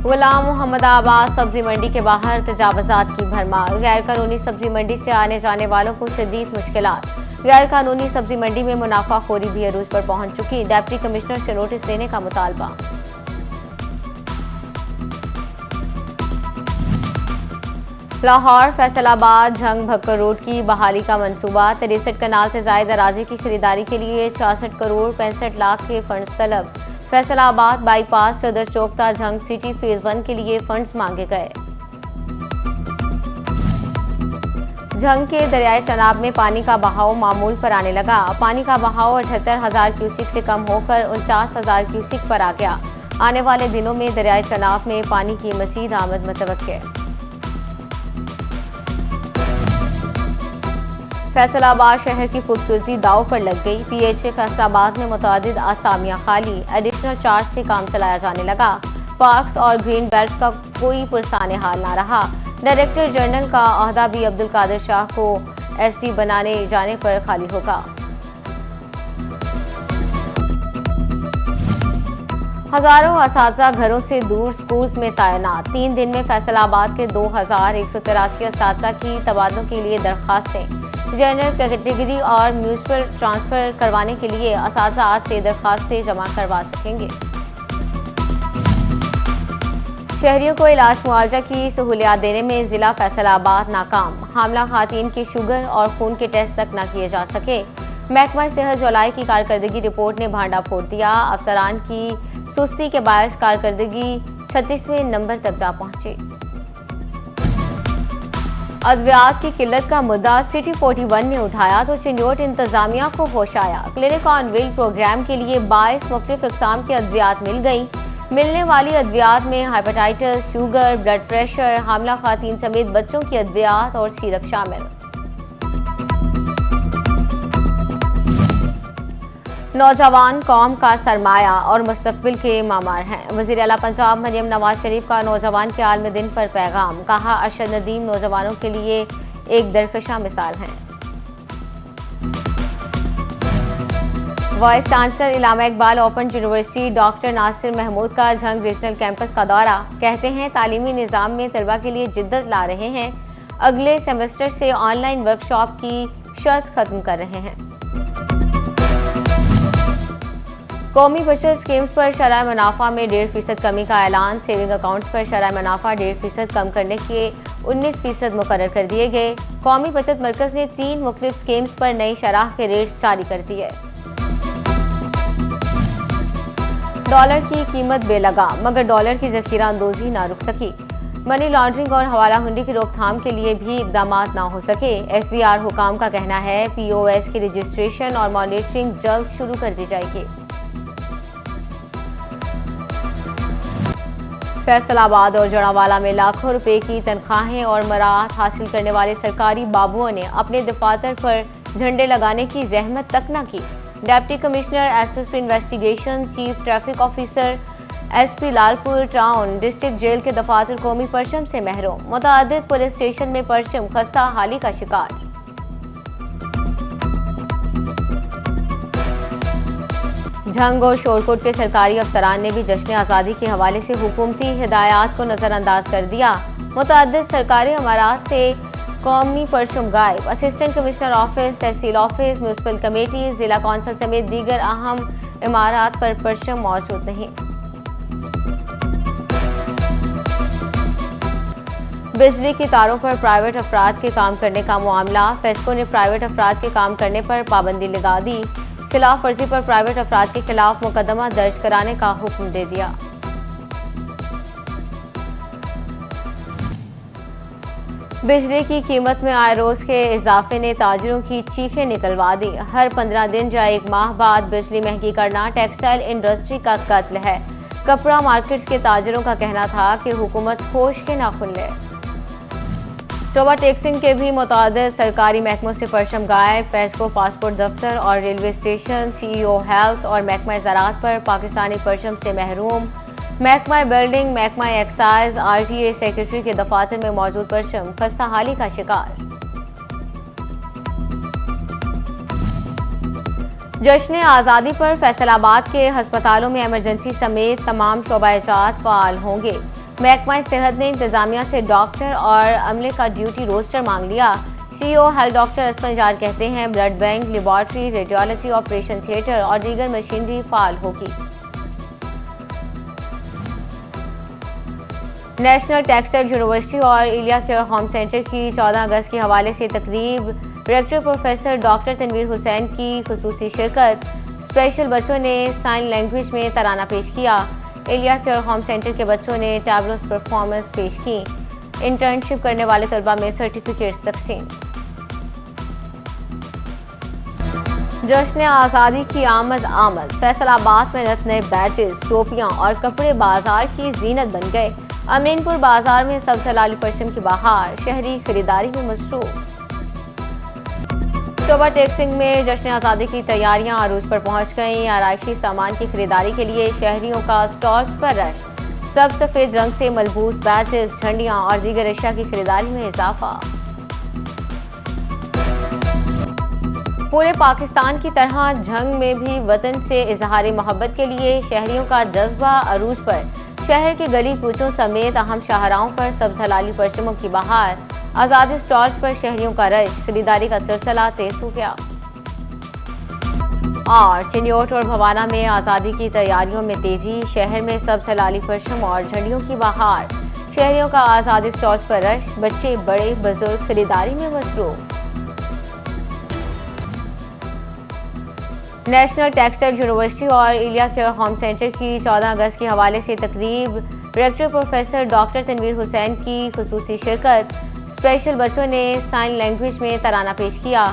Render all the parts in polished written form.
गुलाम मोहम्मदाबाद सब्जी मंडी के बाहर तजावजात की भरमार। गैर कानूनी सब्जी मंडी से आने जाने वालों को शदीद मुश्किलात। गैर कानूनी सब्जी मंडी में मुनाफाखोरी भी अरूज पर पहुंच चुकी। डिप्टी कमिश्नर से नोटिस लेने का मुतालबा। लाहौर फैसलाबाद झंग भक्कर रोड की बहाली का मंसूबा। 63 कनाल से जायद अराजी की खरीदारी के लिए 66 करोड़ 65 लाख के फंड्स तलब। फैसलाबाद बाईपास सदर चौकता झंग सिटी फेज 1 के लिए फंड्स मांगे गए। झंग के दरियाए चनाब में पानी का बहाव मामूल पर आने लगा। पानी का बहाव 78,000 क्यूसिक से कम होकर 49,000 क्यूसिक पर आ गया। आने वाले दिनों में दरियाए चनाब में पानी की मजीद आमद मुतवक्के। फैसलाबाद शहर की खूबसूरती दाव पर लग गई। पीएचए फैसलाबाद में मुतादिद आसामियां खाली। एडिशनल चार्ज से काम चलाया जाने लगा। पार्क्स और ग्रीन बेल्ट का कोई पुरसाने हाल ना रहा। डायरेक्टर जनरल का अहदा भी अब्दुल कादिर शाह को एसडी बनाने जाने पर खाली होगा। हजारों असातिज़ा घरों से दूर स्कूल्स में तैनात। 3 दिन में फैसलाबाद के 2,183 असातिज़ा की तबादलों के लिए दरखास्तें। जनरल कैटेगरी और म्यूनिसिपल ट्रांसफर करवाने के लिए असातिज़ा आज से दरखास्तें जमा करवा सकेंगे। शहरियों को इलाज मुआवजा की सहूलियात देने में जिला फैसलाबाद नाकाम। हामला खातून के शुगर और खून के टेस्ट तक न किए जा सके। महकमा सेहत जुलाई की कारकर्दगी रिपोर्ट ने भांडा फोड़ दिया। अफसरान की सुस्ती के बायस कारकर्दगी 36वें नंबर तक जा पहुंची। अद्वियात की किल्लत का मुद्दा सिटी 41 ने उठाया तो चिन्योट इंतजामिया को होश आया। क्लिनिक ऑन व्हील प्रोग्राम के लिए 22 मुख्तलिफ इक़साम की अद्वियात मिल गई। मिलने वाली अद्वियात में हेपेटाइटिस, शुगर, ब्लड प्रेशर, हामला खातून समेत बच्चों की अद्वियात और सीरप शामिल। नौजवान कौम का सरमाया और मुस्तकबिल के मामार हैं। वज़ीर आला पंजाब मरियम नवाज शरीफ का नौजवान के आलम दिन पर पैगाम। कहा, अरशद नदीम नौजवानों के लिए एक दरकशा मिसाल हैं। Vice chancellor Allama Iqbal Open University doctor Nasir Mahmood का झंग रीजनल कैंपस का दौरा। कहते हैं तालीमी निज़ाम में तलबा के लिए जिद्दत ला रहे हैं। अगले सेमेस्टर से ऑनलाइन वर्कशॉप की शर्त खत्म कर रहे हैं। कौमी बचत स्कीम्स पर शरह मुनाफा में 1.5% कमी का ऐलान। सेविंग अकाउंट्स पर शरह मुनाफा 1.5% कम करने के 19% मुकर्रर कर दिए गए। कौमी बचत मरकज ने 3 मुख्तलिफ स्कीम्स पर नई शरह के रेट्स जारी कर दिए। डॉलर की कीमत बेलगाम, मगर डॉलर की जसीरा अंदोजी ना रुक सकी। मनी लॉन्ड्रिंग और हवाला हुंडी की रोकथाम के लिए भी इकदाम ना हो सके। एफबीआर हुकाम का कहना है पीओएस की रजिस्ट्रेशन और मॉनिटरिंग जल्द शुरू कर दी जाएगी। फैसलाबाद और जड़ावाला में लाखों रुपए की तनख्वाहें और मराहत हासिल करने वाले सरकारी बाबुओं ने अपने दफातर पर झंडे लगाने की जहमत तक न की। Deputy commissioner SSP investigation, chief traffic officer SP Lalpur town district jail के दफातर कौमी परचम से महरूम। मुतअद्दिद पुलिस स्टेशन में परचम खस्ता हाली का शिकार। झंग और शोरकोट के सरकारी अफसरान ने भी जश्न आज़ादी के हवाले से हुकूमती हिदायत को नजरअंदाज कर दिया। मुतअद्दिद सरकारी इमारत से कौमी परचम गायब। असिस्टेंट कमिश्नर ऑफिस, तहसील ऑफिस, म्यूनिसिपल कमेटी, जिला कौंसिल समेत दीगर अहम इमारत पर परचम मौजूद नहीं। बिजली की तारों पर प्राइवेट अफराद के काम करने का मामला। फेस्को ने प्राइवेट अफराद के काम करने पर पाबंदी लगा दी। खिलाफ वर्जी पर प्राइवेट अफराद के खिलाफ मुकदमा दर्ज कराने का हुक्म दे दिया। बिजली की कीमत में आए रोज के इजाफे ने ताजिरों की चीखें निकलवा दी। हर 15 दिन या 1 माह बाद बिजली महंगी करना टेक्सटाइल इंडस्ट्री का कत्ल है। कपड़ा मार्केट्स के ताजिरों का कहना था कि हुकूमत होश के नाखुन ले। टोबा टेक्सिंग के भी मुतादिद सरकारी महकमों से परचम गायब। फेस्को, पासपोर्ट दफ्तर और रेलवे स्टेशन, सीईओ हेल्थ और महकमा ज़राअत पर पाकिस्तानी परचम से महरूम। महकमा बिल्डिंग, महकमा एक्साइज, आरटीए सेक्रेटरी के दफातर में मौजूद परचम खस्ता हाली का शिकार। जश्न आज़ादी पर फैसलाबाद के अस्पतालों में इमरजेंसी समेत तमाम शोबा-ए-जात फाल होंगे। महकमा सेहत ने इंतजामिया से डॉक्टर और अमले का ड्यूटी रोस्टर मांग लिया। CEO health doctor Asfar jar कहते हैं blood bank, laboratory, radiology, operation theatre और दीगर मशीनरी फाल होगी। नेशनल टेक्सटाइल यूनिवर्सिटी और इलिया केयर होम सेंटर की 14 अगस्त के हवाले से तकरीब, director professor doctor Tanveer Hussain की खुसूसी शिरकत। स्पेशल बच्चों ने साइन लैंग्वेज में तराना पेश किया। इलिया केयर होम सेंटर के बच्चों ने टैबलोस परफॉर्मेंस पेश की। इंटर्नशिप करने वाले तलबा में सर्टिफिकेट्स तकसीम। जश्न आज़ादी की आमद फैसलाबाद में नए बैचेस, टोपियां और कपड़े बाजार की जीनत बन गए। अमीनपुर बाजार में सब्ज लाली परचम की बहार, शहरी खरीदारी में मसरूफ। अक्टूबर टैक्सिंग में जश्न आज़ादी की तैयारियां अरूज पर पहुंच गईं। आराइशी सामान की खरीदारी के लिए शहरियों का स्टॉल्स पर रश। सब सफेद रंग से मलबूस बैचेस, झंडियां और दीगर अशिया की खरीदारी में इजाफा। पूरे पाकिस्तान की तरह जंग में भी वतन से इजहार मोहब्बत के लिए शहरियों का जज्बा अरूज पर। शहर के गली कूचों समेत अहम शाहराहों पर सब्ज हलाली परचमों की बहार। आजादी स्टॉल्स पर शहरियों का रश, खरीदारी का सिलसिला तेज हो गया। और चिन्योट और भवाना में आजादी की तैयारियों में तेजी। शहर में सब्ज हलाली परचम और झंडियों की बहार। शहरियों का आजादी स्टॉल्स पर रश, बच्चे बड़े बुजुर्ग खरीदारी में मसरूफ। नेशनल टेक्सटाइल यूनिवर्सिटी और इलिया केयर होम सेंटर की 14 अगस्त के हवाले से तकरीब, director professor doctor Tanveer Hussain की खुसूसी शिरकत। स्पेशल बच्चों ने साइन लैंग्वेज में तराना पेश किया।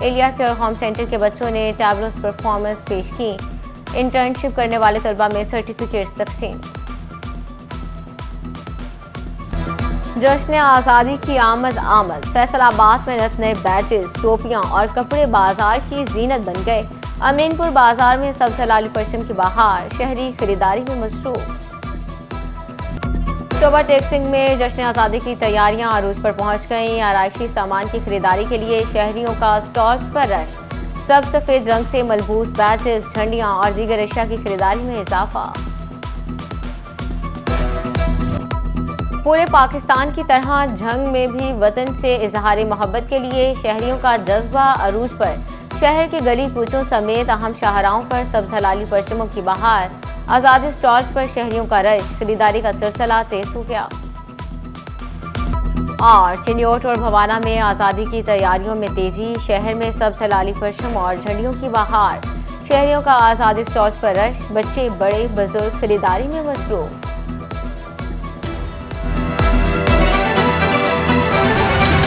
इलिया केयर होम सेंटर के बच्चों ने टैबलोस परफॉर्मेंस पेश की। इंटर्नशिप करने वाले तलबा में सर्टिफिकेट्स तकसीम। जश्न आज़ादी की आमद फैसलाबाद में नए बैचेस, टोपियां और कपड़े बाजार की जीनत बन गए। अमीनपुर बाजार में सब्ज लाली परचम की बहार, शहरी खरीदारी में मसरूफ। अक्टूबर टैक्सिंग में जश्न आज़ादी की तैयारियां अरूज पर पहुंच गईं। आराइशी सामान की खरीदारी के लिए शहरियों का स्टॉल्स पर रश। सब सफेद रंग से मलबूस बैचेस, झंडियां और दीगर अशिया की खरीदारी में इजाफा। पूरे पाकिस्तान की तरह जंग में भी वतन से इजहार मोहब्बत के लिए शहरियों का जज्बा अरूज पर। शहर के गली कूचों समेत अहम शाहराहों पर सब्ज हलाली परचमों की बहार। आजादी स्टॉल्स पर शहरियों का रश, खरीदारी का सिलसिला तेज हो गया। और चिन्योट और भवाना में आजादी की तैयारियों में तेजी। शहर में सब्ज हलाली परचम और झंडियों की बहार। शहरियों का आजादी स्टॉल्स पर रश, बच्चे बड़े बुजुर्ग खरीदारी में मसरूफ।